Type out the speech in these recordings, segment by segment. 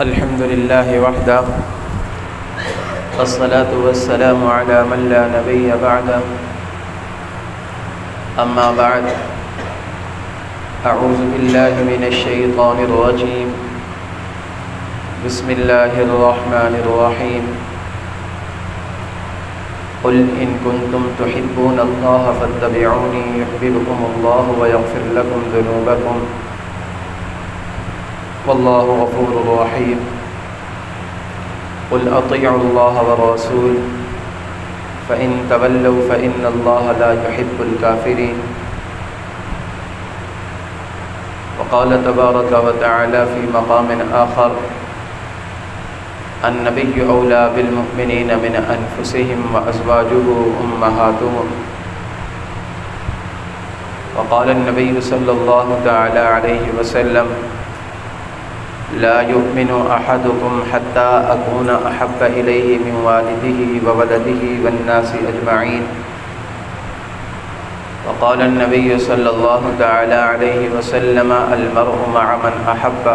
الحمد لله وحده والصلاة والسلام على من لا نبي بعده أما بعد أعوذ بالله من الشيطان الرجيم بسم الله الرحمن الرحيم قل إن كنتم تحبون الله فاتبعوني يحببكم الله ويغفر لكم ذنوبكم والله غفور رحيم قل أطيعوا الله والرسول فإن تولوا فإن الله لا يحب الكافرين وقال تبارك وتعالى في مقام آخر النبي أولى بالمؤمنين من أنفسهم وأزواجه أمهاتهم وقال النبي صلى الله تعالى عليه وسلم لا يؤمن أحدكم حتى أكون أحب إليه من والده وولده والناس أجمعين وقال النبي صلى الله تعالى عليه وسلم المرء مع من أحب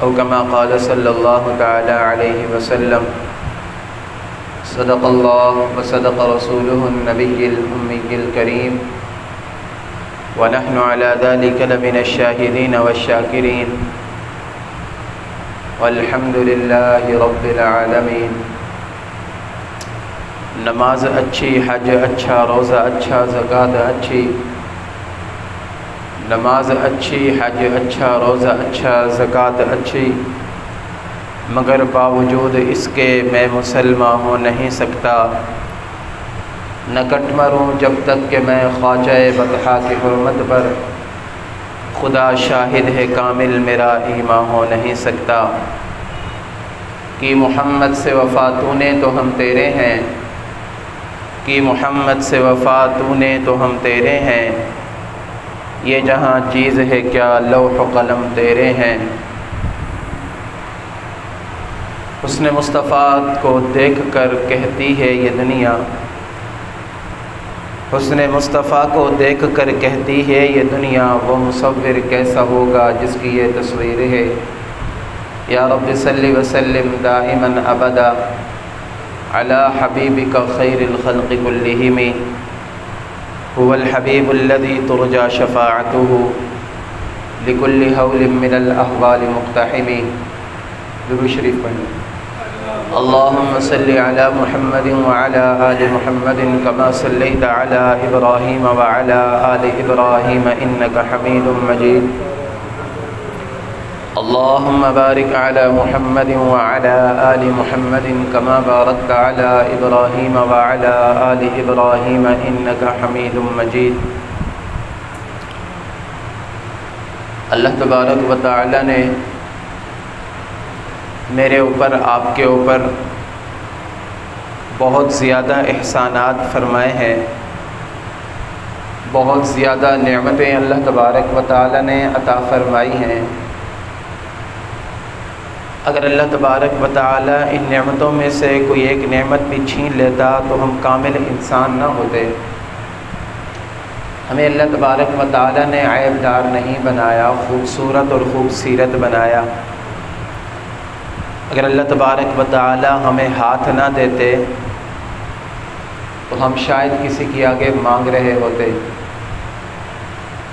أو كما قال صلى الله تعالى عليه وسلم صدق الله وصدق رسوله النبي الأمي الكريم ونحن على ذلك لمن الشاهدين والشاكرين والحمد لله رب العالمين۔ نماز اچھی، حج اچھا، روزہ اچھا، زکوٰۃ اچھی، نماز اچھی، حج اچھا، روزہ اچھا، زکوٰۃ اچھی، مگر باوجود اس کے میں مسلمان ہو نہیں سکتا، نہ کٹ مروں جب تک کہ میں خواجہ بطحا کی حرمت پر خدا شاہد ہے کامل میرا ایمان ہو نہیں سکتا۔ کہ محمد سے وفا تو نے تو ہم تیرے ہیں، کہ محمد سے وفا تو نے تو ہم تیرے ہیں، یہ جہاں چیز ہے کیا لوح و قلم تیرے ہیں۔ حسن مصطفیٰ کو دیکھ کر کہتی ہے یہ دنیا، حسن مصطفیٰ کو دیکھ کر کہتی ہے یہ دنیا، وہ مصور کیسا ہوگا جس کی یہ تصویر ہے۔ یا رب صلی وسلم دائما ابدا علی حبیبک خیر الخلق کلہم، هو الحبیب الذی ترجى شفاعته لكل هول من الاحوال مقتحم۔ درود شریف پڑھیں۔ اللهم صل على محمد وعلى آل محمد كما صليت على إبراهيم وعلى آل إبراهيم إنك حميد مجيد۔ اللهم بارك على محمد وعلى آل محمد كما باركت على إبراهيم وعلى آل إبراهيم إنك حميد مجيد۔ اللہ تبارک و تعالی نے میرے اوپر، آپ کے اوپر بہت زیادہ احسانات فرمائے ہیں، بہت زیادہ نعمتیں اللہ تبارک و تعالی نے عطا فرمائی ہیں۔ اگر اللہ تبارک و تعالی ان نعمتوں میں سے کوئی ایک نعمت بھی چھین لیتا تو ہم کامل انسان نہ ہوتے۔ ہمیں اللہ تبارک و تعالی نے عیب دار نہیں بنایا، خوبصورت اور خوب سیرت بنایا۔ اگر اللہ تبارک و تعالی ہمیں ہاتھ نہ دیتے تو ہم شاید کسی کے آگے مانگ رہے ہوتے۔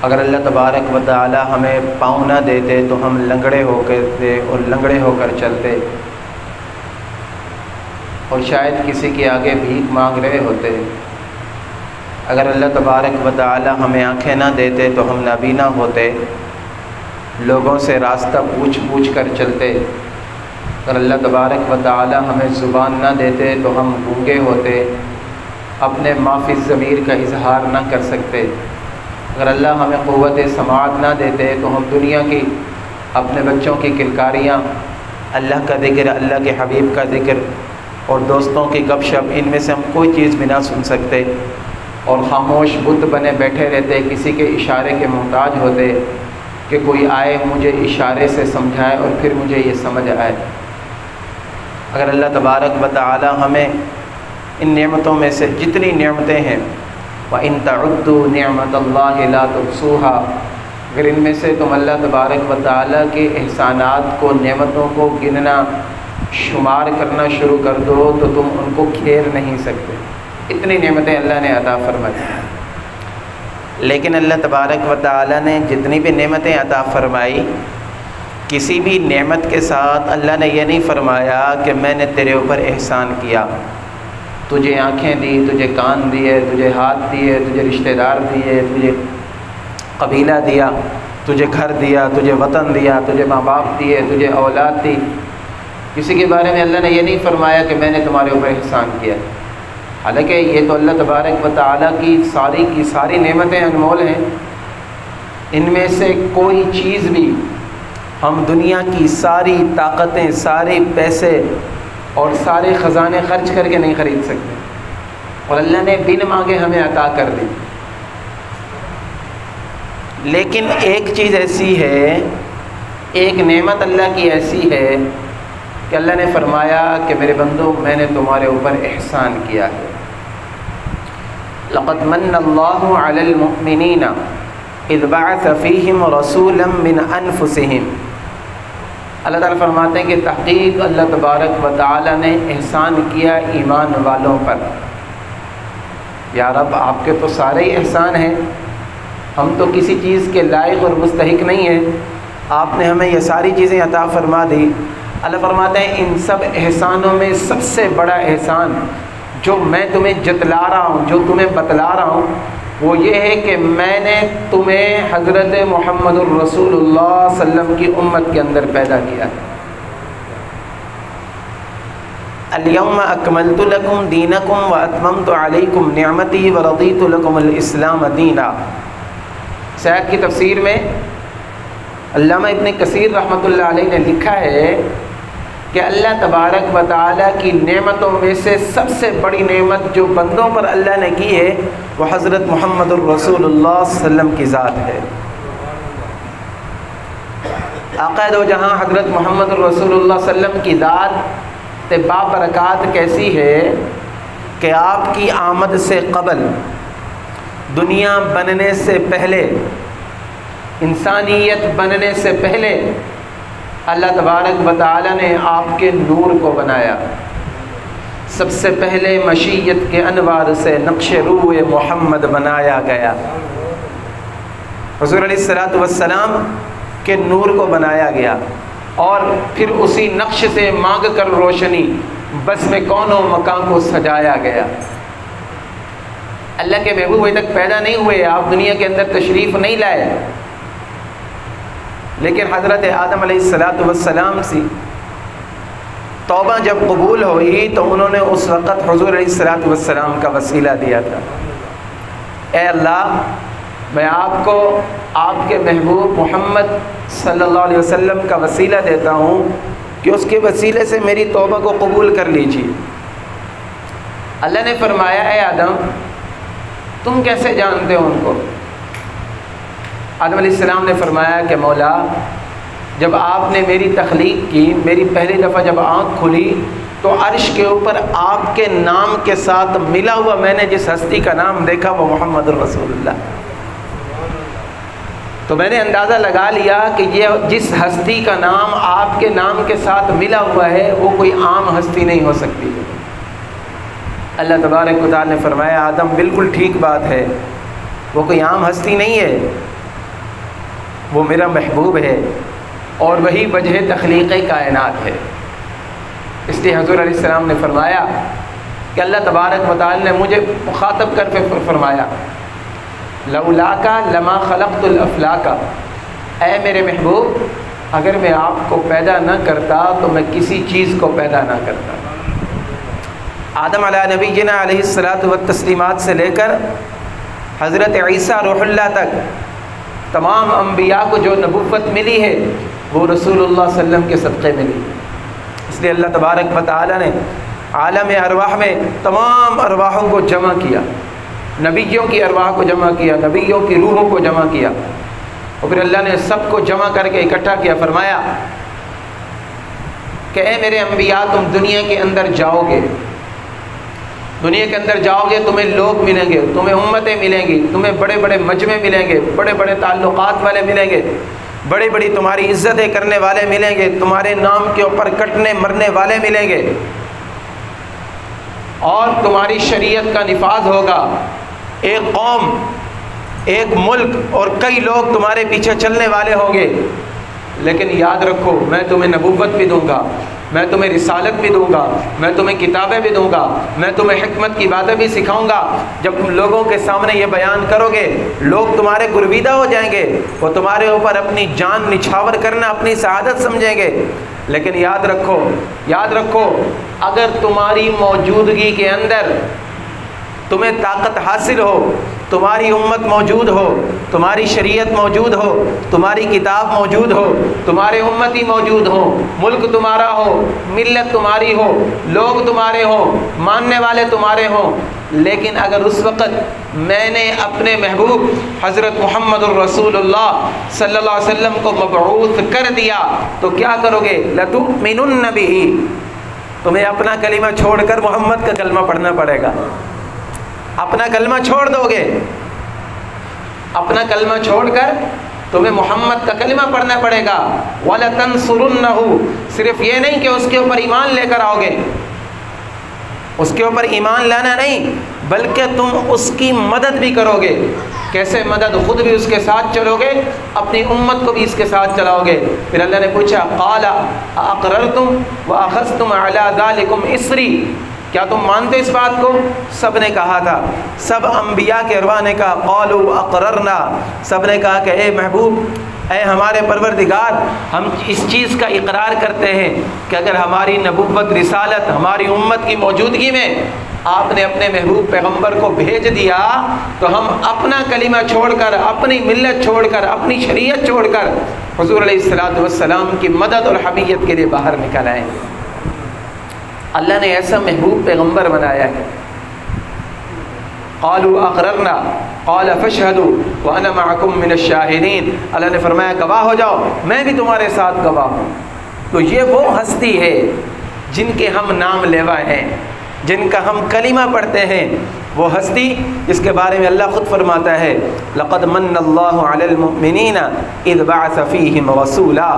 اگر اللہ تبارک و تعالی ہمیں پاؤں نہ دیتے تو ہم لنگڑے ہو کر چلتے، اور شاید کسی کے آگے بھیک مانگ رہے ہوتے۔ اگر اللہ تبارک و تعالی ہمیں آنکھیں نہ دیتے تو ہم نابینا ہوتے، لوگوں سے راستہ پوچھ کر چلتے۔ اگر اللہ تبارک و تعالی ہمیں زبان نہ دیتے تو ہم گونگے ہوتے، اپنے ما فی الضمیر کا اظہار نہ کر سکتے۔ اگر اللہ ہمیں قوت سماعت نہ دیتے تو ہم دنیا کی، اپنے بچوں کی کلکاریاں، اللہ کا ذکر، اللہ کے حبیب کا ذکر اور دوستوں کی گپ شپ، ان میں سے ہم کوئی چیز بھی نہ سن سکتے، اور خاموش بت بنے بیٹھے رہتے، کسی کے اشارے کے محتاج ہوتے کہ کوئی آئے مجھے اشارے سے سمجھائے اور پھر مجھے یہ سمجھ آئے۔ اگر اللہ تبارک و تعالی ہمیں ان نعمتوں میں سے جتنی نعمتیں ہیں وَإِن تَعُدُّوا نِعْمَةَ اللَّهِ لَا تُحْصُوهَا، اگر ان میں سے تم اللہ تبارک و تعالیٰ کے احسانات کو، نعمتوں کو گننا، شمار کرنا شروع کر دو تو تم ان کو کھیر نہیں سکتے۔ اتنی نعمتیں اللہ نے عطا فرمائی۔ لیکن اللہ تبارک و تعالیٰ نے جتنی بھی نعمتیں عطا فرمائی، کسی بھی نعمت کے ساتھ اللہ نے یہ نہیں فرمایا کہ میں نے تیرے اوپر احسان کیا، تجھے آنکھیں دی، تجھے کان دیے، تجھے ہاتھ دیے، تجھے رشتہ دار دیے، تجھے قبیلہ دیا، تجھے گھر دیا، تجھے وطن دیا، تجھے ماں باپ دیے، تجھے اولاد دی۔ کسی کے بارے میں اللہ نے یہ نہیں فرمایا کہ میں نے تمہارے اوپر احسان کیا، حالانکہ یہ تو اللہ تبارک و تعالیٰ کی ساری نعمتیں انمول ہیں۔ ان میں سے کوئی چیز بھی ہم دنیا کی ساری طاقتیں، سارے پیسے اور سارے خزانے خرچ کر کے نہیں خرید سکتے، اور اللہ نے بن مانگے ہمیں عطا کر دی۔ لیکن ایک چیز ایسی ہے، ایک نعمت اللہ کی ایسی ہے کہ اللہ نے فرمایا کہ میرے بندو میں نے تمہارے اوپر احسان کیا ہے۔ لقد من اللہ علی المؤمنین اذ بعث فیہم رسولا من انفسہم۔ اللہ تعالیٰ فرماتے ہیں کہ تحقیق اللہ تبارک و تعالیٰ نے احسان کیا ایمان والوں پر۔ یا رب آپ کے تو سارے ہی احسان ہیں، ہم تو کسی چیز کے لائق اور مستحق نہیں ہیں، آپ نے ہمیں یہ ساری چیزیں عطا فرما دی۔ اللہ فرماتے ہیں ان سب احسانوں میں سب سے بڑا احسان جو میں تمہیں جتلا رہا ہوں، جو تمہیں بتلا رہا ہوں، وہ یہ ہے کہ میں نے تمہیں حضرت محمد الرسول اللہ صلی اللہ علیہ وسلم کی امت کے اندر پیدا کیا۔ الیوم اکملت لکم دینکم واتممت علیکم نعمتی ورضیت لکم الاسلام دینا۔ اس آیت کی تفسیر میں علامہ ابن کثیر رحمۃ اللہ علیہ نے لکھا ہے کہ اللہ تبارک و تعالیٰ کی نعمتوں میں سے سب سے بڑی نعمت جو بندوں پر اللہ نے کی ہے وہ حضرت محمد الرسول اللہ صلی اللہ علیہ وسلم کی ذات ہے۔ آقا دو جہاں حضرت محمد الرسول اللہ صلی اللہ علیہ وسلم کی ذات بابرکات کیسی ہے کہ آپ کی آمد سے قبل، دنیا بننے سے پہلے، انسانیت بننے سے پہلے اللہ تبارک و تعالیٰ نے آپ کے نور کو بنایا۔ سب سے پہلے مشیت کے انوار سے نقش روح محمد بنایا گیا، حضور علیہ الصلوۃ والسلام کے نور کو بنایا گیا، اور پھر اسی نقش سے مانگ کر روشنی بس میں کون و مکان کو سجایا گیا۔ اللہ کے محبوب ابھی تک پیدا نہیں ہوئے، آپ دنیا کے اندر تشریف نہیں لائے، لیکن حضرت آدم علیہ السلام سے توبہ جب قبول ہوئی تو انہوں نے اس وقت حضور علیہ السلام کا وسیلہ دیا تھا۔ اے اللہ، میں آپ کو آپ کے محبوب محمد صلی اللہ علیہ وسلم کا وسیلہ دیتا ہوں کہ اس کے وسیلے سے میری توبہ کو قبول کر لیجیے۔ اللہ نے فرمایا اے آدم، تم کیسے جانتے ہو ان کو؟ آدم علیہ السلام نے فرمایا کہ مولا، جب آپ نے میری تخلیق کی، میری پہلی دفعہ جب آنکھ کھلی تو عرش کے اوپر آپ کے نام کے ساتھ ملا ہوا میں نے جس ہستی کا نام دیکھا وہ محمد الرسول اللہ۔ تو میں نے اندازہ لگا لیا کہ یہ جس ہستی کا نام آپ کے نام کے ساتھ ملا ہوا ہے وہ کوئی عام ہستی نہیں ہو سکتی۔ اللہ تبارک و تعالیٰ نے فرمایا آدم بالکل ٹھیک بات ہے، وہ کوئی عام ہستی نہیں ہے، وہ میرا محبوب ہے اور وہی وجہ تخلیق کائنات ہے۔ اس لیے حضور علیہ السلام نے فرمایا کہ اللہ تبارک و تعالیٰ نے مجھے مخاطب کر کے فرمایا لولاک لما خلقت الافلاک، اے میرے محبوب، اگر میں آپ کو پیدا نہ کرتا تو میں کسی چیز کو پیدا نہ کرتا۔ آدم علیہ نبینا علیہ الصلاۃ والتسلیمات سے لے کر حضرت عیسیٰ روح اللہ تک تمام انبیاء کو جو نبوت ملی ہے وہ رسول اللہ صلی اللہ علیہ وسلم کے صدقے ملی۔ اس لیے اللہ تبارک و تعالیٰ نے عالم ارواح میں تمام ارواحوں کو جمع کیا، نبیوں کی ارواح کو جمع کیا، نبیوں کی روحوں کو جمع کیا، اور پھر اللہ نے سب کو جمع کر کے اکٹھا کیا۔ فرمایا کہ اے میرے انبیاء، تم دنیا کے اندر جاؤ گے، دنیا کے اندر جاؤ گے تمہیں لوگ ملیں گے، تمہیں امتیں ملیں گی، تمہیں بڑے بڑے مجمع ملیں گے، بڑے بڑے تعلقات والے ملیں گے، بڑی بڑی تمہاری عزتیں کرنے والے ملیں گے، تمہارے نام کے اوپر کٹنے مرنے والے ملیں گے، اور تمہاری شریعت کا نفاذ ہوگا۔ ایک قوم، ایک ملک اور کئی لوگ تمہارے پیچھے چلنے والے ہوں گے، لیکن یاد رکھو میں تمہیں نبوت بھی دوں گا، میں تمہیں رسالت بھی دوں گا، میں تمہیں کتابیں بھی دوں گا، میں تمہیں حکمت کی باتیں بھی سکھاؤں گا۔ جب تم لوگوں کے سامنے یہ بیان کرو گے لوگ تمہارے گرویدہ ہو جائیں گے، وہ تمہارے اوپر اپنی جان نچھاور کرنا اپنی سعادت سمجھیں گے، لیکن یاد رکھو اگر تمہاری موجودگی کے اندر تمہیں طاقت حاصل ہو، تمہاری امت موجود ہو، تمہاری شریعت موجود ہو، تمہاری کتاب موجود ہو، تمہارے امتی موجود ہوں، ملک تمہارا ہو، ملت تمہاری ہو، لوگ تمہارے ہوں، ماننے والے تمہارے ہوں، لیکن اگر اس وقت میں نے اپنے محبوب حضرت محمد الرسول اللہ صلی اللہ علیہ وسلم کو مبعوث کر دیا تو کیا کرو گے؟ لَتُؤْمِنُنَّ بِهِ، تمہیں اپنا کلمہ چھوڑ کر محمد کا کلمہ پڑھنا پڑے گا، اپنا کلمہ چھوڑ دو گے، اپنا کلمہ چھوڑ کر تمہیں محمد کا کلمہ پڑھنا پڑے گا۔ وَلَتَنْصُرُنَّهُ، صرف یہ نہیں کہ اس کے اوپر ایمان لے کر آؤ گے، اس کے اوپر ایمان لانا نہیں بلکہ تم اس کی مدد بھی کرو گے۔ کیسے مدد؟ خود بھی اس کے ساتھ چلو گے، اپنی امت کو بھی اس کے ساتھ چلاؤ گے۔ پھر اللہ نے پوچھا قَالَ أَأَقْرَرْتُمْ وَأَخَذْتُمْ عَلَىٰ ذَلِكُمْ إِصْرِي، کیا تم مانتے اس بات کو؟ سب نے کہا تھا، سب انبیاء کے ارواح نے کہا قالوا اقررنا، سب نے کہا کہ اے محبوب، اے ہمارے پروردگار، ہم اس چیز کا اقرار کرتے ہیں کہ اگر ہماری نبوت رسالت ہماری امت کی موجودگی میں آپ نے اپنے محبوب پیغمبر کو بھیج دیا تو ہم اپنا کلمہ چھوڑ کر، اپنی ملت چھوڑ کر، اپنی شریعت چھوڑ کر حضور علیہ الصلوۃ والسلام کی مدد اور حمیت کے لیے باہر نکل آئیں۔ اللہ نے ایسا محبوب پیغمبر بنایا ہے۔ قالوا اقررنا قال فاشهدوا وانا معكم من الشاهدين، اللہ نے فرمایا گواہ ہو جاؤ، میں بھی تمہارے ساتھ گواہ ہوں۔ تو یہ وہ ہستی ہے جن کے ہم نام لیوا ہیں، جن کا ہم کلمہ پڑھتے ہیں، وہ ہستی جس کے بارے میں اللہ خود فرماتا ہے لقد من اللہ علی المؤمنین اذ بعث فیہم رسولا،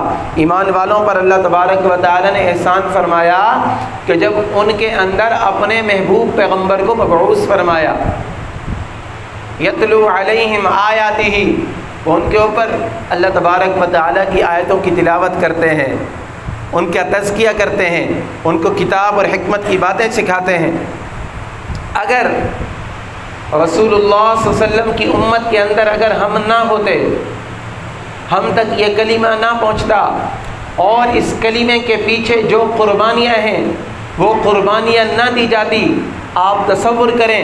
ایمان والوں پر اللہ تبارک و تعالی نے احسان فرمایا کہ جب ان کے اندر اپنے محبوب پیغمبر کو مبعوث فرمایا، یتلو علیہم آیاتہ، ان کے اوپر اللہ تبارک و تعالی کی آیتوں کی تلاوت کرتے ہیں، ان کا تزکیہ کرتے ہیں، ان کو کتاب اور حکمت کی باتیں سکھاتے ہیں۔ اگر رسول اللہ صلی اللہ علیہ وسلم کی امت کے اندر اگر ہم نہ ہوتے، ہم تک یہ کلمہ نہ پہنچتا اور اس کلمے کے پیچھے جو قربانیاں ہیں وہ قربانیاں نہ دی جاتی، آپ تصور کریں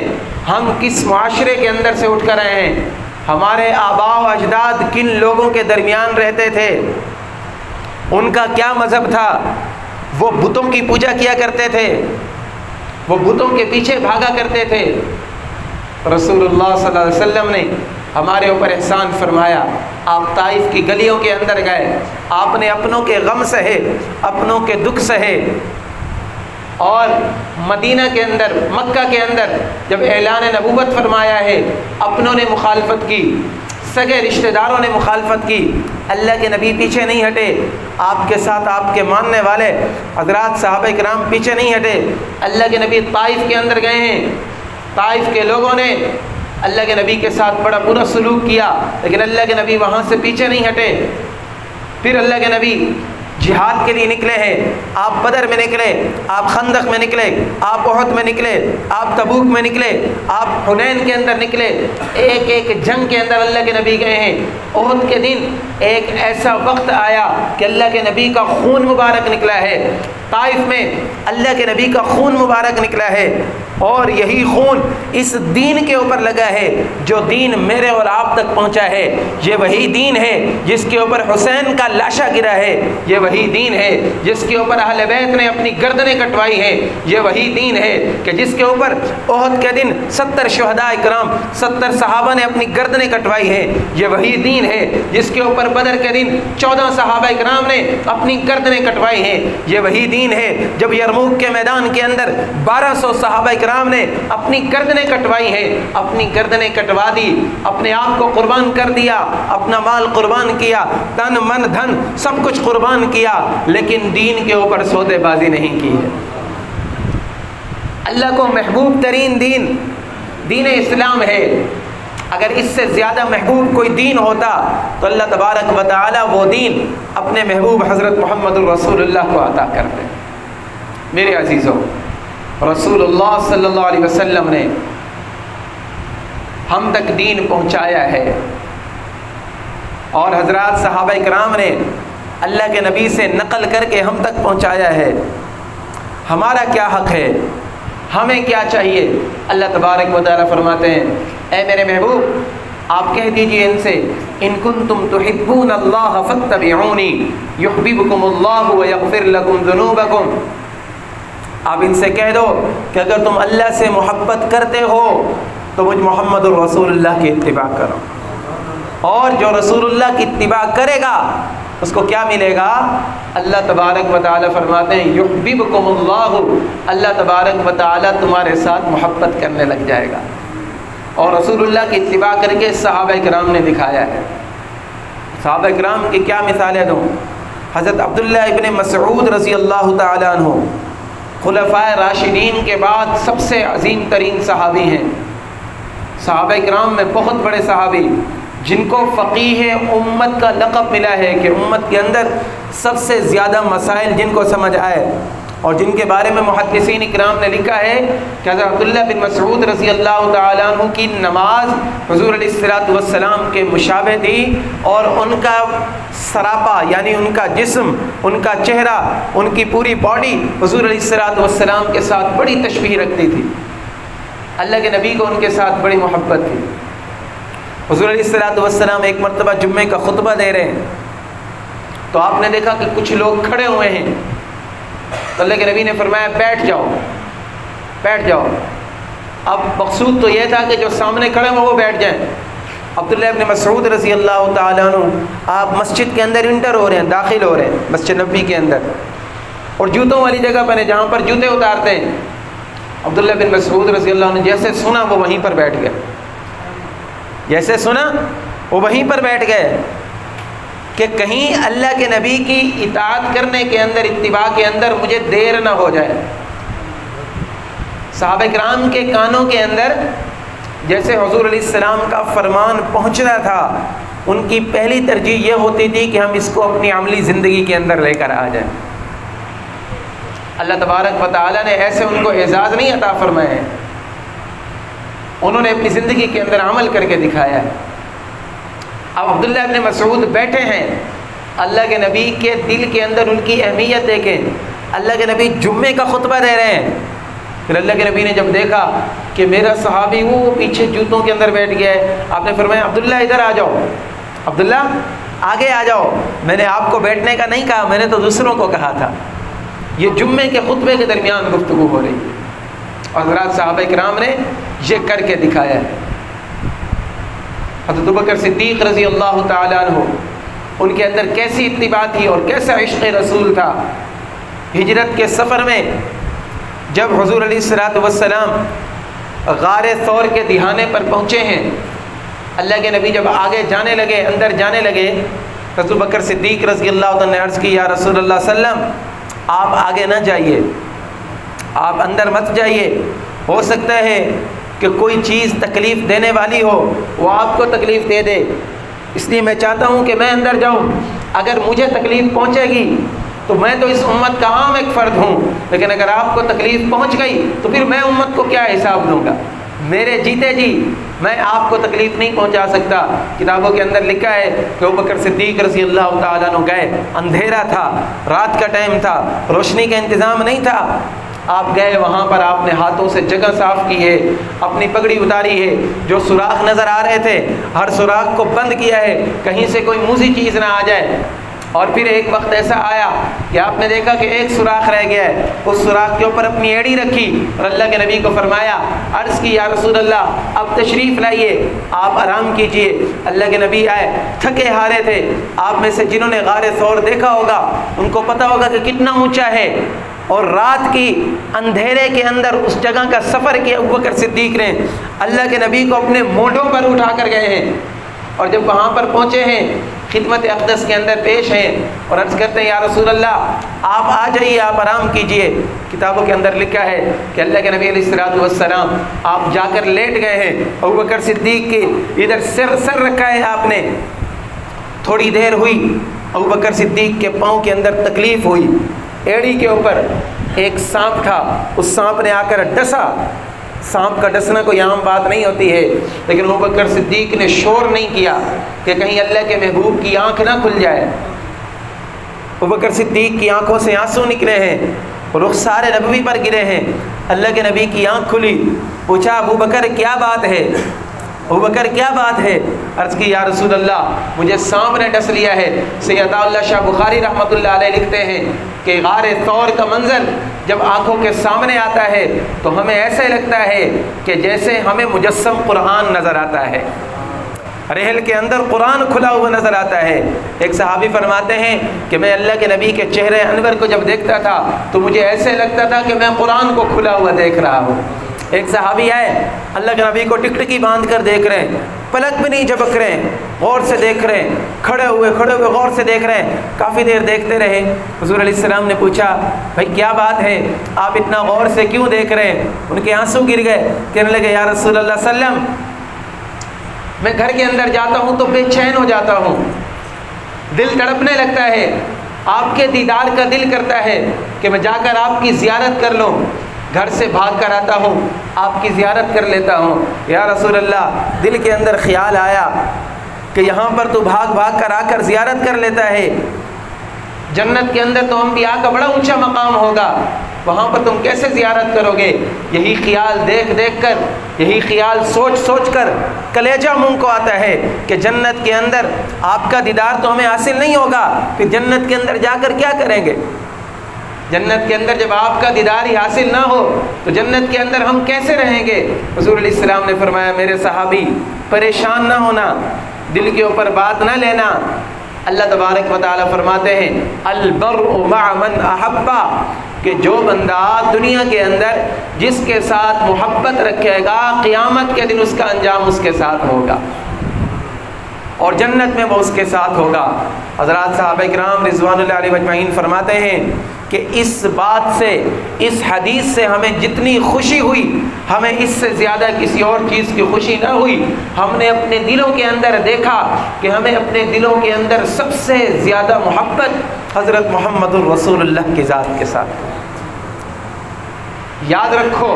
ہم کس معاشرے کے اندر سے اٹھ کر آئے ہیں، ہمارے آباء و اجداد کن لوگوں کے درمیان رہتے تھے، ان کا کیا مذہب تھا، وہ بتوں کی پوجا کیا کرتے تھے، وہ بتوں کے پیچھے بھاگا کرتے تھے۔ رسول اللہ صلی اللہ علیہ وسلم نے ہمارے اوپر احسان فرمایا، آپ طائف کی گلیوں کے اندر گئے، آپ نے اپنوں کے غم سہے، اپنوں کے دکھ سہے، اور مدینہ کے اندر، مکہ کے اندر جب اعلان نبوت فرمایا ہے اپنوں نے مخالفت کی، سگے رشتہ داروں نے مخالفت کی، اللہ کے نبی پیچھے نہیں ہٹے، آپ کے ساتھ آپ کے ماننے والے حضرات صحابہ کرام پیچھے نہیں ہٹے۔ اللہ کے نبی طائف کے اندر گئے ہیں، طائف کے لوگوں نے اللہ کے نبی کے ساتھ بڑا برا سلوک کیا، لیکن اللہ کے نبی وہاں سے پیچھے نہیں ہٹے۔ پھر اللہ کے نبی جہاد کے لیے نکلے ہیں، آپ بدر میں نکلے، آپ خندق میں نکلے، آپ احد میں نکلے، آپ تبوک میں نکلے، آپ حنین کے اندر نکلے، ایک ایک جنگ کے اندر اللہ کے نبی گئے ہیں۔ احد کے دن ایک ایسا وقت آیا کہ اللہ کے نبی کا خون مبارک نکلا ہے، طائف میں اللہ کے نبی کا خون مبارک نکلا ہے، اور یہی خون اس دین کے اوپر لگا ہے جو دین میرے اور آپ تک پہنچا ہے۔ یہ وہی دین ہے جس کے اوپر حسین کا لاشا گرا ہے، یہ وہی دین ہے جس کے اوپر اہل بیت نے اپنی گردنیں کٹوائی ہیں، یہ وہی دین ہے کہ جس کے اوپر احد کے دن 70 شہداء کرام، 70 صحابہ نے اپنی گردنیں کٹوائی ہیں، یہ وہی دین ہے جس کے اوپر بدر کے دن 14 صحابہ کرام نے اپنی گردنیں کٹوائی ہیں، یہ وہی دین ہے جب یرموک کے میدان کے اندر 1200 صحابہ کرام کرام نے اپنی گردنیں کٹوائی ہیں، اپنی گردنیں کٹوا دی، اپنے آپ کو قربان کر دیا، اپنا مال قربان کیا، تن من دھن سب کچھ قربان کیا، لیکن دین کے اوپر سودے بازی نہیں کی ہے۔ اللہ کو محبوب ترین دین دین اسلام ہے۔ اگر اس سے زیادہ محبوب کوئی دین ہوتا تو اللہ تبارک و تعالی وہ دین اپنے محبوب حضرت محمد الرسول اللہ کو عطا کرتے۔ میرے عزیزوں، رسول اللہ صلی اللہ علیہ وسلم نے ہم تک دین پہنچایا ہے، اور حضرات صحابہ کرام نے اللہ کے نبی سے نقل کر کے ہم تک پہنچایا ہے۔ ہمارا کیا حق ہے، ہمیں کیا چاہیے؟ اللہ تبارک و تعالیٰ فرماتے ہیں، اے میرے محبوب آپ کہہ دیجئے ان سے، ان کنتم تحبون اللہ فاتبعونی یحببکم اللہ ویغفر لکم ذنوبکم۔ آپ ان سے کہہ دو کہ اگر تم اللہ سے محبت کرتے ہو تو مجھ محمد الرسول اللہ کی اتباع کرو، اور جو رسول اللہ کی اتباع کرے گا اس کو کیا ملے گا؟ اللہ تبارک و تعالیٰ فرماتے ہیں یحببکم اللہ، اللہ تبارک و تعالیٰ تمہارے ساتھ محبت کرنے لگ جائے گا۔ اور رسول اللہ کی اتباع کر کے صحابہ کرام نے دکھایا ہے۔ صحابہ کرام کی کیا مثالیں دوں؟ حضرت عبداللہ ابن مسعود رضی اللہ تعالیٰ عنہ خلفائے راشدین کے بعد سب سے عظیم ترین صحابی ہیں۔ صحابہ کرام میں بہت بڑے صحابی جن کو فقیہ امت کا لقب ملا ہے کہ امت کے اندر سب سے زیادہ مسائل جن کو سمجھ آئے، اور جن کے بارے میں محدثین اکرام نے لکھا ہے کہ حضرت عبداللہ بن مسعود رضی اللہ تعالیٰ عنہ کی نماز حضور علیہ الصلوۃ والسلام کے مشابہ تھی، اور ان کا سراپا یعنی ان کا جسم، ان کا چہرہ، ان کی پوری باڈی حضور علیہ الصلوۃ والسلام کے ساتھ بڑی تشبیہ رکھتی تھی۔ اللہ کے نبی کو ان کے ساتھ بڑی محبت تھی۔ حضور علیہ الصلوۃ والسلام ایک مرتبہ جمعے کا خطبہ دے رہے ہیں تو آپ نے دیکھا کہ کچھ لوگ کھڑے ہوئے ہیں، تو اللہ کے نبی نے فرمایا بیٹھ جاؤ، بیٹھ جاؤ۔ اب مقصود تو یہ تھا کہ جو سامنے کھڑے ہیں وہ بیٹھ جائیں۔ عبداللہ ابن مسعود رضی اللہ تعالیٰ عنہ آپ مسجد کے اندر انٹر ہو رہے ہیں، داخل ہو رہے ہیں مسجد نبوی کے اندر، اور جوتوں والی جگہ پر ہیں جہاں پر جوتے اتارتے ہیں۔ عبداللہ بن مسعود رضی اللہ عنہ جیسے سنا وہ وہیں پر بیٹھ گئے، جیسے سنا وہ وہیں پر بیٹھ گئے کہ کہیں اللہ کے نبی کی اطاعت کرنے کے اندر، اتباع کے اندر مجھے دیر نہ ہو جائے۔ صحابہ کرام کے کانوں کے اندر جیسے حضور علیہ السلام کا فرمان پہنچنا تھا، ان کی پہلی ترجیح یہ ہوتی تھی کہ ہم اس کو اپنی عملی زندگی کے اندر لے کر آ جائیں۔ اللہ تبارک و تعالیٰ نے ایسے ان کو اعزاز نہیں عطا فرمایا ہے، انہوں نے اپنی زندگی کے اندر عمل کر کے دکھایا ہے۔ اب عبداللہ ابن مسعود بیٹھے ہیں، اللہ کے نبی کے دل کے اندر ان کی اہمیت دیکھیں، اللہ کے نبی جمعے کا خطبہ دے رہے ہیں۔ پھر اللہ کے نبی نے جب دیکھا کہ میرا صحابی وہ پیچھے جوتوں کے اندر بیٹھ گیا ہے، آپ نے فرمایا عبداللہ ادھر آ جاؤ، عبداللہ آگے آ جاؤ، میں نے آپ کو بیٹھنے کا نہیں کہا، میں نے تو دوسروں کو کہا تھا۔ یہ جمعے کے خطبے کے درمیان گفتگو ہو رہی ہے، اور حضرات صحابہ کرام نے یہ کر کے دکھایا ہے۔ حضرت ابوبکر صدیق رضی اللہ تعالیٰ عنہ، ان کے اندر کیسی اتباع تھی اور کیسا عشق رسول تھا۔ ہجرت کے سفر میں جب حضور علیہ الصلوۃ والسلام غار ثور کے دہانے پر پہنچے ہیں، اللہ کے نبی جب آگے جانے لگے، اندر جانے لگے، حضرت ابوبکر صدیق رضی اللہ عنہ نے عرض کی یا رسول اللہ صلی اللہ علیہ وسلم آپ آگے نہ جائیے، آپ اندر مت جائیے، ہو سکتا ہے کہ کوئی چیز تکلیف دینے والی ہو وہ آپ کو تکلیف دے دے، اس لیے میں چاہتا ہوں کہ میں اندر جاؤں، اگر مجھے تکلیف پہنچے گی تو میں تو اس امت کا عام ایک فرد ہوں، لیکن اگر آپ کو تکلیف پہنچ گئی تو پھر میں امت کو کیا حساب دوں گا، میرے جیتے جی میں آپ کو تکلیف نہیں پہنچا سکتا۔ کتابوں کے اندر لکھا ہے کہ ابوبکر صدیق رضی اللہ تعالیٰ عنہ گئے، اندھیرا تھا، رات کا ٹائم تھا، روشنی کا انتظام نہیں تھا، آپ گئے وہاں پر، آپ نے ہاتھوں سے جگہ صاف کی ہے، اپنی پگڑی اتاری ہے، جو سوراخ نظر آ رہے تھے ہر سوراخ کو بند کیا ہے، کہیں سے کوئی موذی چیز نہ آ جائے۔ اور پھر ایک وقت ایسا آیا کہ آپ نے دیکھا کہ ایک سوراخ رہ گیا ہے، اس سوراخ کے اوپر اپنی ایڑی رکھی اور اللہ کے نبی کو فرمایا، عرض کی یا رسول اللہ اب تشریف لائیے، آپ آرام کیجئے۔ اللہ کے نبی آئے، تھکے ہارے تھے، آپ میں سے جنہوں نے غار ثور دیکھا ہوگا ان کو پتہ ہوگا کہ کتنا اونچا ہے، اور رات کی اندھیرے کے اندر اس جگہ کا سفر کیا ابو بکر صدیق نے، اللہ کے نبی کو اپنے مونڈوں پر اٹھا کر گئے ہیں، اور جب وہاں پر پہنچے ہیں خدمت اقدس کے اندر پیش ہیں اور عرض کرتے ہیں یا رسول اللہ آپ آ جائیے، آپ آرام کیجئے۔ کتابوں کے اندر لکھا ہے کہ اللہ کے نبی علیہ السلام آپ جا کر لیٹ گئے ہیں، ابو بکر صدیق کے ادھر سر رکھا ہے آپ نے۔ تھوڑی دیر ہوئی، ابو بکر صدیق کے پاؤں کے اندر تکلیف ہوئی، ایڑی کے اوپر ایک سانپ تھا، اس سانپ نے آ کر ڈسا۔ سانپ کا ڈسنا کوئی عام بات نہیں ہوتی ہے، لیکن ابو بکر صدیق نے شور نہیں کیا کہ کہیں اللہ کے محبوب کی آنکھ نہ کھل جائے۔ ابو بکر صدیق کی آنکھوں سے آنسو نکلے ہیں، رخسار نبوی پر گرے ہیں۔ اللہ کے نبی کی آنکھ کھلی، پوچھا ابو بکر کیا بات ہے؟ ابو بکر کیا بات ہے؟ عرض کی یا رسول اللہ مجھے سانپ نے ڈس لیا ہے۔ سید اللہ شاہ بخاری رحمۃ اللہ علیہ لکھتے ہیں کہ غار طور کا منظر جب آنکھوں کے سامنے آتا ہے تو ہمیں ایسے لگتا ہے کہ جیسے ہمیں مجسم قرآن نظر آتا ہے، رحل کے اندر قرآن کھلا ہوا نظر آتا ہے۔ ایک صحابی فرماتے ہیں کہ میں اللہ کے نبی کے چہرے انور کو جب دیکھتا تھا تو مجھے ایسے لگتا تھا کہ میں قرآن کو کھلا ہوا دیکھ رہا ہوں۔ ایک صحابی آئے، اللہ کے نبی کو ٹکٹکی باندھ کر دیکھ رہے ہیں، پلک بھی نہیں جھپک رہے ہیں، غور سے دیکھ رہے ہیں، کھڑے ہوئے غور سے دیکھ رہے ہیں۔ کافی دیر دیکھتے رہے۔ حضور علیہ السلام نے پوچھا بھائی کیا بات ہے، آپ اتنا غور سے کیوں دیکھ رہے ہیں؟ ان کے آنسو گر گئے، کہنے لگے یا رسول اللہ صلی اللہ علیہ وسلم میں گھر کے اندر جاتا ہوں تو بے چین ہو جاتا ہوں، دل تڑپنے لگتا ہے، آپ کے دیدار کا دل کرتا ہے کہ میں جا کر آپ کی زیارت کر لوں۔ گھر سے بھاگ کر آتا ہوں، آپ کی زیارت کر لیتا ہوں۔ یا رسول اللہ دل کے اندر خیال آیا کہ یہاں پر تو بھاگ کر آ کر زیارت کر لیتا ہے، جنت کے اندر تو انبیاء کا بڑا اونچا مقام ہوگا، وہاں پر تم کیسے زیارت کرو گے؟ یہی خیال دیکھ کر، یہی خیال سوچ کر کلیجہ منہ کو آتا ہے کہ جنت کے اندر آپ کا دیدار تو ہمیں حاصل نہیں ہوگا، پھر جنت کے اندر جا کر کیا کریں گے؟ جنت کے اندر جب آپ کا دیدار ہی حاصل نہ ہو تو جنت کے اندر ہم کیسے رہیں گے؟ حضور علیہ السلام نے فرمایا میرے صحابی پریشان نہ ہونا، دل کے اوپر بات نہ لینا۔ اللہ تبارک و تعالیٰ فرماتے ہیں البرء مع من احبا، کہ جو بندہ دنیا کے اندر جس کے ساتھ محبت رکھے گا قیامت کے دن اس کا انجام اس کے ساتھ ہوگا اور جنت میں وہ اس کے ساتھ ہوگا۔ حضرات صحابہ کرام رضوان اللہ علیہ اجمعین فرماتے ہیں کہ اس بات سے، اس حدیث سے ہمیں جتنی خوشی ہوئی ہمیں اس سے زیادہ کسی اور چیز کی خوشی نہ ہوئی۔ ہم نے اپنے دلوں کے اندر دیکھا کہ ہمیں اپنے دلوں کے اندر سب سے زیادہ محبت حضرت محمد الرسول اللہ کی ذات کے ساتھ۔ یاد رکھو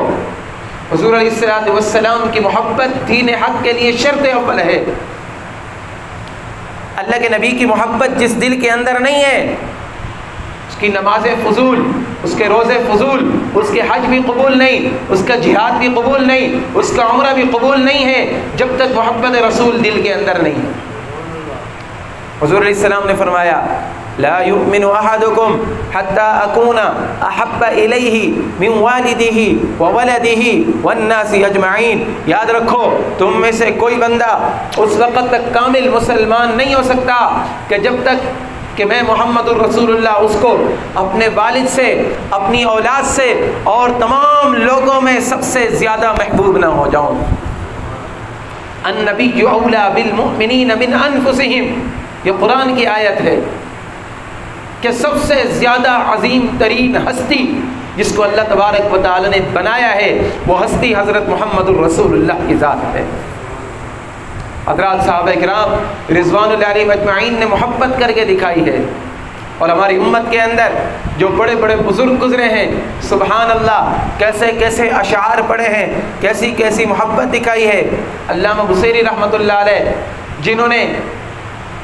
حضور علیہ السلام کی محبت دین حق کے لیے شرط اول ہے۔ اللہ کے نبی کی محبت جس دل کے اندر نہیں ہے اس کی نمازیں فضول، اس کے روزے فضول، اس کے حج بھی قبول نہیں، اس کا جہاد بھی قبول نہیں، اس کا عمرہ بھی قبول نہیں ہے جب تک محبت رسول دل کے اندر نہیں ہے۔ حضور علیہ السلام نے فرمایا لا يؤمن احدكم حتى اكون احب اليه من والده وولده والناس اجمعین۔ یاد رکھو تم میں سے کوئی بندہ اس وقت تک کامل مسلمان نہیں ہو سکتا کہ جب تک کہ میں محمد الرسول اللہ اس کو اپنے والد سے، اپنی اولاد سے اور تمام لوگوں میں سب سے زیادہ محبوب نہ ہو جاؤں۔ النبی اولی بالمؤمنین من انفسہم، یہ قرآن کی آیت ہے کہ سب سے زیادہ عظیم ترین ہستی جس کو اللہ تبارک و تعالی نے بنایا ہے وہ ہستی حضرت محمد الرسول اللہ کی ذات ہے۔ حضرات صحابہ کرام رضوان اللہ علیہ اجمعین نے محبت کر کے دکھائی ہے، اور ہماری امت کے اندر جو بڑے بڑے بزرگ گزرے ہیں سبحان اللہ کیسے کیسے اشعار پڑھے ہیں، کیسی کیسی محبت دکھائی ہے۔ علامہ بصیری رحمۃ اللہ علیہ جنہوں نے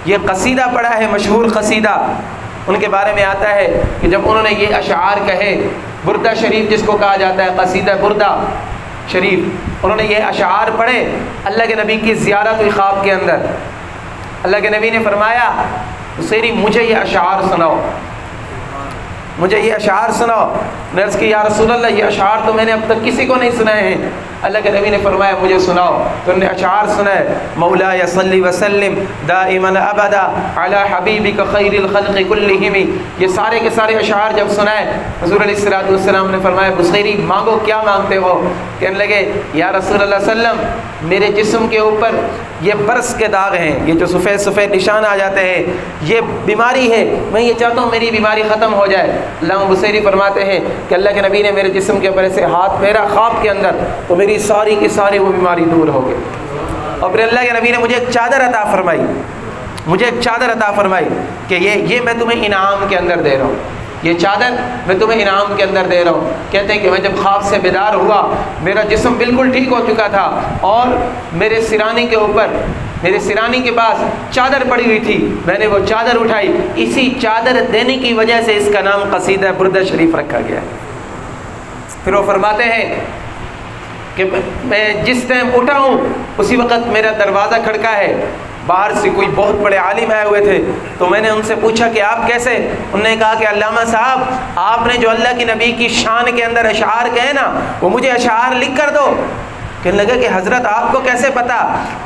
یہ قصیدہ پڑھا ہے، مشہور قصیدہ، ان کے بارے میں آتا ہے کہ جب انہوں نے یہ اشعار کہے، بردہ شریف جس کو کہا جاتا ہے قصیدہ بردہ شریف، انہوں نے یہ اشعار پڑھے اللہ کے نبی کی زیارت ہوئی خواب کے اندر۔ اللہ کے نبی نے فرمایا بصیری مجھے یہ اشعار سناؤ، مجھے یہ اشعار سناؤ۔ نے عرض کی یا رسول اللہ یہ اشعار تو میں نے اب تک کسی کو نہیں سنائے ہیں۔ اللہ کے نبی نے فرمایا مجھے سناؤ، تو انہوں نے اشعار سنائے، مولا یا صلی وسلم دائما ابدا علی حبیبک خیر الخلق کلہم، یہ سارے کے سارے اشعار جب سنائے حضور علیہ السلام نے فرمایا بصیری مانگو کیا مانگتے ہو؟ کہنے لگے یا رسول اللہ صلی اللہ علیہ وسلم میرے جسم کے اوپر یہ برس کے داغ ہیں، یہ جو سفید سفید نشان آ جاتے ہیں، یہ بیماری ہے، میں یہ چاہتا ہوں میری بیماری ختم ہو جائے۔ علامہ بصیری فرماتے ہیں کہ اللہ کے نبی نے میرے جسم کے اوپر ایسے ہاتھ پھیرا خواب کے اندر تو میری ساری کی ساری وہ بیماری دور ہو گئی۔ اور پھر اللہ کے نبی نے مجھے ایک چادر عطا فرمائی، مجھے ایک چادر عطا فرمائی کہ یہ میں تمہیں انعام کے اندر دے رہا ہوں، یہ چادر میں تمہیں انعام کے اندر دے رہا ہوں۔ کہتے ہیں کہ میں جب خواب سے بیدار ہوا میرا جسم بالکل ٹھیک ہو چکا تھا اور میرے سرانے کے اوپر، میرے سرانی کے پاس چادر پڑی ہوئی تھی، میں نے وہ چادر اٹھائی، اسی چادر دینے کی وجہ سے اس کا نام قصیدہ بردہ شریف رکھا گیا ہے۔ پھر وہ فرماتے ہیں کہ میں جس ٹائم اٹھا ہوں اسی وقت میرا دروازہ کھڑکا ہے، باہر سے کوئی بہت بڑے عالم آئے ہوئے تھے، تو میں نے ان سے پوچھا کہ آپ کیسے؟ انہوں نے کہا کہ علامہ صاحب آپ نے جو اللہ کی نبی کی شان کے اندر اشعار کہے نا وہ مجھے اشعار لکھ کر دو۔ کہنے لگے کہ حضرت آپ کو کیسے پتا؟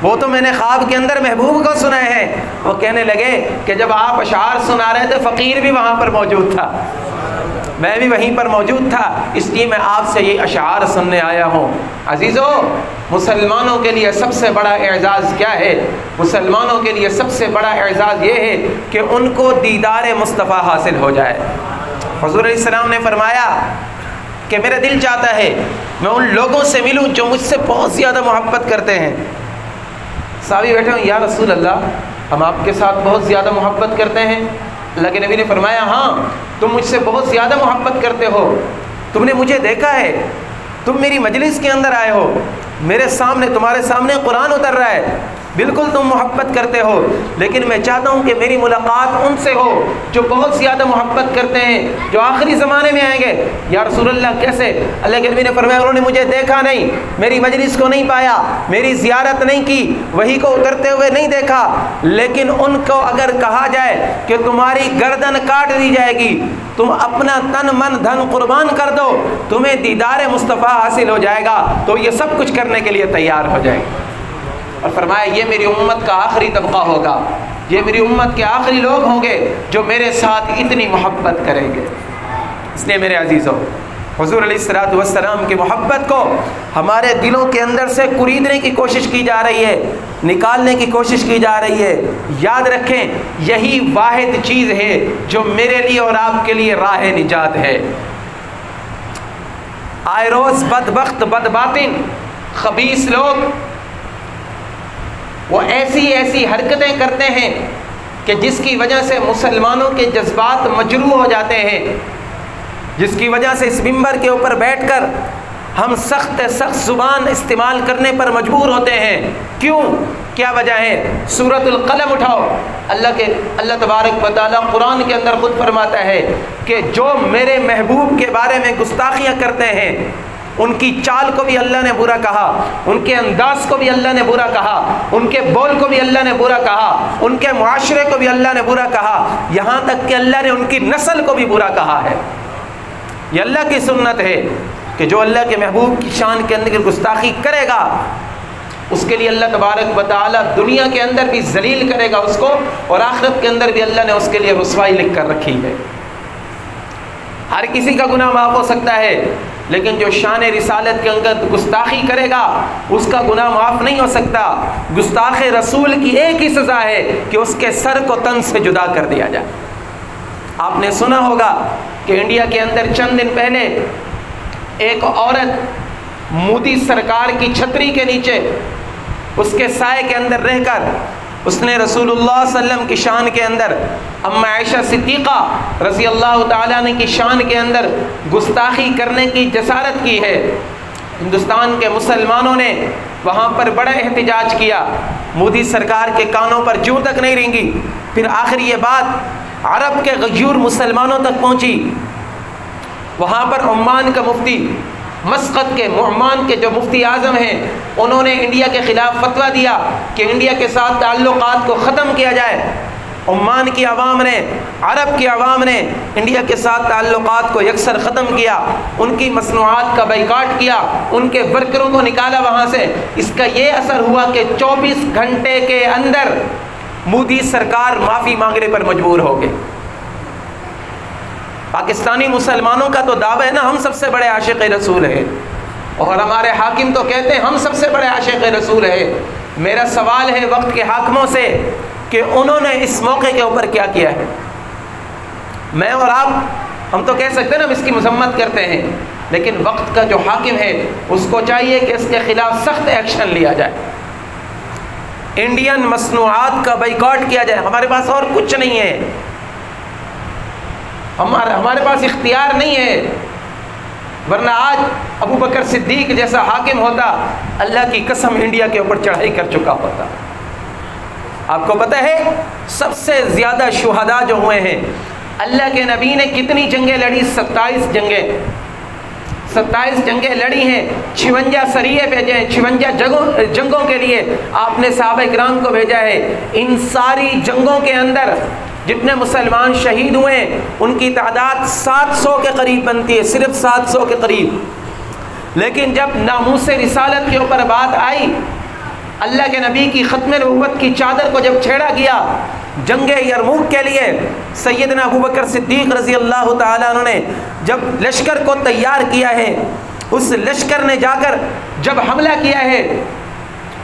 وہ تو میں نے خواب کے اندر محبوب کو سنائے ہیں۔ وہ کہنے لگے کہ جب آپ اشعار سنا رہے تھے فقیر بھی وہاں پر موجود تھا، میں بھی وہیں پر موجود تھا، اس لیے میں آپ سے یہ اشعار سننے آیا ہوں۔ عزیزو مسلمانوں کے لیے سب سے بڑا اعزاز کیا ہے؟ مسلمانوں کے لیے سب سے بڑا اعزاز یہ ہے کہ ان کو دیدار مصطفیٰ حاصل ہو جائے۔ حضور علیہ السلام نے فرمایا کہ میرا دل چاہتا ہے میں ان لوگوں سے ملوں جو مجھ سے بہت زیادہ محبت کرتے ہیں۔ صحابی بیٹھے ہوں یا رسول اللہ ہم آپ کے ساتھ بہت زیادہ محبت کرتے ہیں۔ اللہ کے نبی نے فرمایا ہاں تم مجھ سے بہت زیادہ محبت کرتے ہو، تم نے مجھے دیکھا ہے، تم میری مجلس کے اندر آئے ہو، میرے سامنے تمہارے سامنے قرآن اتر رہا ہے، بالکل تم محبت کرتے ہو، لیکن میں چاہتا ہوں کہ میری ملاقات ان سے ہو جو بہت زیادہ محبت کرتے ہیں، جو آخری زمانے میں آئیں گے۔ یا رسول اللہ کیسے؟ اللہ کے نبی نے فرمایا انہوں نے مجھے دیکھا نہیں، میری مجلس کو نہیں پایا، میری زیارت نہیں کی، وحی کو اترتے ہوئے نہیں دیکھا، لیکن ان کو اگر کہا جائے کہ تمہاری گردن کاٹ دی جائے گی، تم اپنا تن من دھن قربان کر دو، تمہیں دیدار مصطفیٰ حاصل ہو جائے گا، تو یہ سب کچھ کرنے کے لیے تیار ہو جائے گا۔ اور فرمایا یہ میری امت کا آخری طبقہ ہوگا، یہ میری امت کے آخری لوگ ہوں گے جو میرے ساتھ اتنی محبت کریں گے۔ اس لیے میرے عزیزوں حضور علیہ السلام کی محبت کو ہمارے دلوں کے اندر سے کریدنے کی کوشش کی جا رہی ہے، نکالنے کی کوشش کی جا رہی ہے۔ یاد رکھیں یہی واحد چیز ہے جو میرے لیے اور آپ کے لیے راہ نجات ہے۔ آئے روز بدبخت بدباطن خبیث لوگ وہ ایسی حرکتیں کرتے ہیں کہ جس کی وجہ سے مسلمانوں کے جذبات مجروح ہو جاتے ہیں، جس کی وجہ سے اس منبر کے اوپر بیٹھ کر ہم سخت زبان استعمال کرنے پر مجبور ہوتے ہیں۔ کیوں؟ کیا وجہ ہے؟ سورۃ القلم اٹھاؤ، اللہ تبارک و تعالیٰ قرآن کے اندر خود فرماتا ہے کہ جو میرے محبوب کے بارے میں گستاخیاں کرتے ہیں ان کی چال کو بھی اللہ نے برا کہا، ان کے انداز کو بھی اللہ نے برا کہا، ان کے بول کو بھی اللہ نے برا کہا، ان کے معاشرے کو بھی اللہ نے برا کہا، یہاں تک کہ اللہ نے ان کی نسل کو بھی برا کہا ہے۔ یہ اللہ کی سنت ہے کہ جو اللہ کے محبوب کی شان کے اندر گستاخی کرے گا اس کے لیے اللہ تبارک و تعالیٰ دنیا کے اندر بھی ذلیل کرے گا اس کو، اور آخرت کے اندر بھی اللہ نے اس کے لیے رسوائی لکھ کر رکھی ہے۔ ہر کسی کا گناہ معاف ہو سکتا ہے، لیکن جو شان رسالت کے اندر گستاخی کرے گا اس کا گناہ معاف نہیں ہو سکتا۔ گستاخ رسول کی ایک ہی سزا ہے کہ اس کے سر کو تن سے جدا کر دیا جائے۔ آپ نے سنا ہوگا کہ انڈیا کے اندر چند دن پہلے ایک عورت مودی سرکار کی چھتری کے نیچے اس کے سائے کے اندر رہ کر اس نے رسول اللہ صلی اللہ علیہ وسلم کی شان کے اندر اما عائشہ صدیقہ رضی اللہ تعالیٰ عنہ کی شان کے اندر گستاخی کرنے کی جسارت کی ہے۔ ہندوستان کے مسلمانوں نے وہاں پر بڑا احتجاج کیا، مودی سرکار کے کانوں پر جوں تک نہیں رینگی، پھر آخر یہ بات عرب کے غیور مسلمانوں تک پہنچی۔ وہاں پر عمان کا مفتی، مسقط کے عمان کے جو مفتی اعظم ہیں، انہوں نے انڈیا کے خلاف فتویٰ دیا کہ انڈیا کے ساتھ تعلقات کو ختم کیا جائے۔ عمان کی عوام نے، عرب کی عوام نے انڈیا کے ساتھ تعلقات کو یکسر ختم کیا، ان کی مصنوعات کا بائیکاٹ کیا، ان کے ورکروں کو نکالا وہاں سے۔ اس کا یہ اثر ہوا کہ 24 گھنٹے کے اندر مودی سرکار معافی مانگنے پر مجبور ہو گئے۔ پاکستانی مسلمانوں کا تو دعویٰ ہے نا ہم سب سے بڑے عاشق رسول ہیں، اور ہمارے حاکم تو کہتے ہیں ہم سب سے بڑے عاشق رسول ہیں۔ میرا سوال ہے وقت کے حاکموں سے کہ انہوں نے اس موقع کے اوپر کیا کیا ہے؟ میں اور آپ ہم تو کہہ سکتے ہیں نا ہم اس کی مذمت کرتے ہیں، لیکن وقت کا جو حاکم ہے اس کو چاہیے کہ اس کے خلاف سخت ایکشن لیا جائے، انڈین مصنوعات کا بائیکاٹ کیا جائے۔ ہمارے پاس اور کچھ نہیں ہے، ہمارے پاس اختیار نہیں ہے، ورنہ آج ابو بکر صدیق جیسا حاکم ہوتا اللہ کی قسم انڈیا کے اوپر چڑھائی کر چکا ہوتا۔ آپ کو پتہ ہے سب سے زیادہ شہداء جو ہوئے ہیں، اللہ کے نبی نے کتنی جنگیں لڑی؟ 27 جنگیں لڑی ہیں، 56 سریے بھیجے ہیں، 56 جنگوں کے لیے آپ نے صحابہ کرام کو بھیجا ہے۔ ان ساری جنگوں کے اندر جتنے مسلمان شہید ہوئے ان کی تعداد 700 کے قریب بنتی ہے، صرف 700 کے قریب۔ لیکن جب ناموس رسالت کے اوپر بات آئی، اللہ کے نبی کی ختم نبوت کی چادر کو جب چھیڑا گیا جنگ یرموک کے لیے، سیدنا ابو بکر صدیق رضی اللہ تعالیٰ عنہ نے جب لشکر کو تیار کیا ہے، اس لشکر نے جا کر جب حملہ کیا ہے،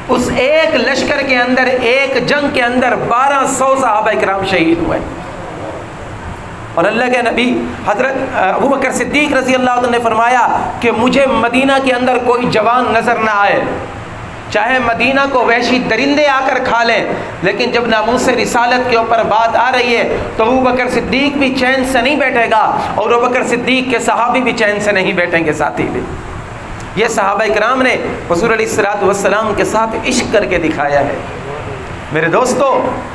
اس ایک لشکر کے اندر، ایک جنگ کے اندر 1200 صحابہ کرام شہید ہوئے۔ اور اللہ کے نبی حضرت ابو بکر صدیق رضی اللہ عنہ نے فرمایا کہ مجھے مدینہ کے اندر کوئی جوان نظر نہ آئے، چاہے مدینہ کو وحشی درندے آ کر کھا لیں، لیکن جب ناموس رسالت کے اوپر بات آ رہی ہے تو ابو بکر صدیق بھی چین سے نہیں بیٹھے گا، اور ابو بکر صدیق کے صحابی بھی چین سے نہیں بیٹھیں گے ساتھی بھی۔ یہ صحابہ کرام نے حضور علیہ الصلوۃ والسلام کے ساتھ عشق کر کے دکھایا ہے۔ میرے دوستو،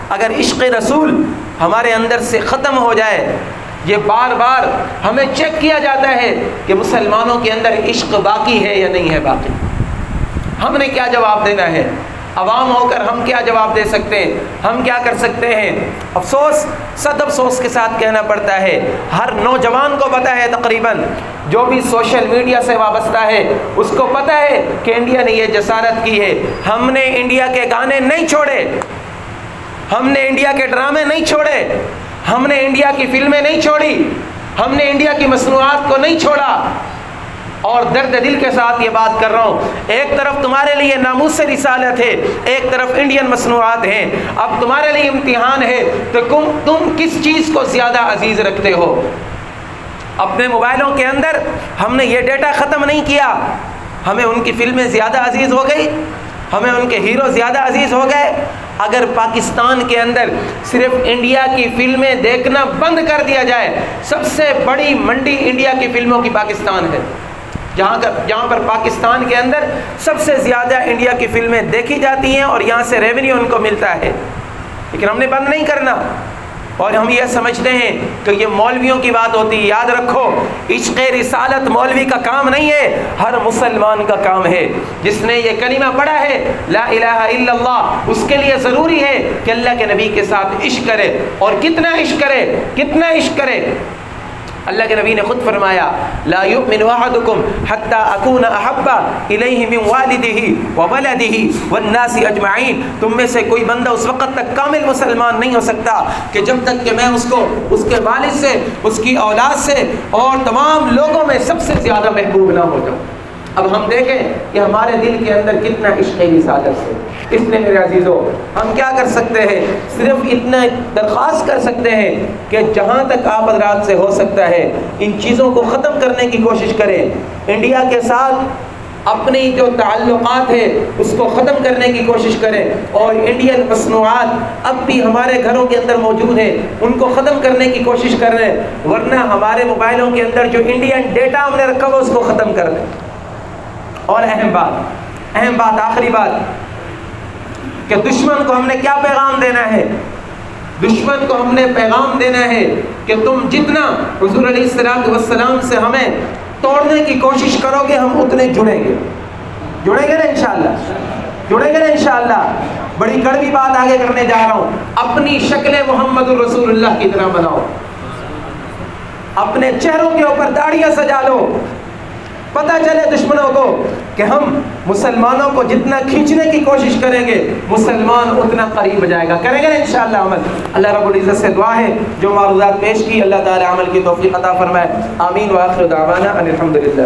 اگر عشق رسول ہمارے اندر سے ختم ہو جائے، یہ بار بار ہمیں چیک کیا جاتا ہے کہ مسلمانوں کے اندر عشق باقی ہے یا نہیں ہے باقی۔ ہم نے کیا جواب دینا ہے؟ عوام ہو کر ہم کیا جواب دے سکتے ہیں؟ ہم کیا کر سکتے ہیں؟ افسوس، صد افسوس کے ساتھ کہنا پڑتا ہے، ہر نوجوان کو پتہ ہے، تقریباً جو بھی سوشل میڈیا سے وابستہ ہے اس کو پتہ ہے کہ انڈیا نے یہ جسارت کی ہے۔ ہم نے انڈیا کے گانے نہیں چھوڑے، ہم نے انڈیا کے ڈرامے نہیں چھوڑے، ہم نے انڈیا کی فلمیں نہیں چھوڑی، ہم نے انڈیا کی مصنوعات کو نہیں چھوڑا۔ اور درد دل کے ساتھ یہ بات کر رہا ہوں، ایک طرف تمہارے لیے ناموس رسالت ہے، ایک طرف انڈین مصنوعات ہیں۔ اب تمہارے لیے امتحان ہے تو تم کس چیز کو زیادہ عزیز رکھتے ہو؟ اپنے موبائلوں کے اندر ہم نے یہ ڈیٹا ختم نہیں کیا، ہمیں ان کی فلمیں زیادہ عزیز ہو گئی، ہمیں ان کے ہیرو زیادہ عزیز ہو گئے۔ اگر پاکستان کے اندر صرف انڈیا کی فلمیں دیکھنا بند کر دیا جائے، سب سے بڑی منڈی انڈیا کی فلموں کی پاکستان ہے، جہاں پر پاکستان کے اندر سب سے زیادہ انڈیا کی فلمیں دیکھی جاتی ہیں اور یہاں سے ریونیو ان کو ملتا ہے، لیکن ہم نے بند نہیں کرنا۔ اور ہم یہ سمجھتے ہیں کہ یہ مولویوں کی بات ہوتی ہے، یاد رکھو عشق رسالت مولوی کا کام نہیں ہے، ہر مسلمان کا کام ہے۔ جس نے یہ کلمہ پڑھا ہے لا الہ الا اللہ، اس کے لیے ضروری ہے کہ اللہ کے نبی کے ساتھ عشق کرے، اور کتنا عشق کرے، کتنا عشق کرے۔ اللہ کے نبی نے خود فرمایا لا یؤمن احدکم حتی اکون احب الیہ من والدہ وولدہ والناس اجمعین، تم میں سے کوئی بندہ اس وقت تک کامل مسلمان نہیں ہو سکتا کہ جب تک کہ میں اس کو اس کے والد سے، اس کی اولاد سے اور تمام لوگوں میں سب سے زیادہ محبوب نہ ہو جاؤں۔ اب ہم دیکھیں کہ ہمارے دل کے اندر کتنا عشق رسالت ہے۔ اس لیے میرے عزیزو، ہم کیا کر سکتے ہیں؟ صرف اتنا درخواست کر سکتے ہیں کہ جہاں تک آپ حضرات سے ہو سکتا ہے ان چیزوں کو ختم کرنے کی کوشش کریں۔ انڈیا کے ساتھ اپنی جو تعلقات ہے اس کو ختم کرنے کی کوشش کریں، اور انڈین مصنوعات اب بھی ہمارے گھروں کے اندر موجود ہیں ان کو ختم کرنے کی کوشش کر رہے ہیں، ورنہ ہمارے موبائلوں کے اندر جو انڈین ڈیٹا ہم نے رکھا ہوا اس کو ختم کر دیں۔ اور اہم بات، آخری بات کہ دشمن کو ہم نے کیا پیغام دینا ہے؟ دشمن کو ہم نے پیغام دینا ہے کہ تم جتنا حضور علیہ الصلوۃ والسلام سے ہمیں توڑنے کی کوشش کرو گے، ہم اتنے جڑیں گے نا انشاءاللہ، جڑیں گے نا انشاءاللہ۔ بڑی کڑوی بات آگے کرنے جا رہا ہوں، اپنی شکل محمد الرسول اللہ کی طرح بناؤ، اپنے چہروں کے اوپر داڑیاں سجا لو، پتہ چلے دشمنوں کو کہ ہم مسلمانوں کو جتنا کھینچنے کی کوشش کریں گے مسلمان اتنا قریب جائے گا۔ کریں گے انشاءاللہ عمل۔ اللہ رب العزت سے دعا ہے جو معروضات پیش کی اللہ تعالی عمل کی توفیق عطا فرمائے۔ آمین وآخر دعوانا ان الحمدللہ۔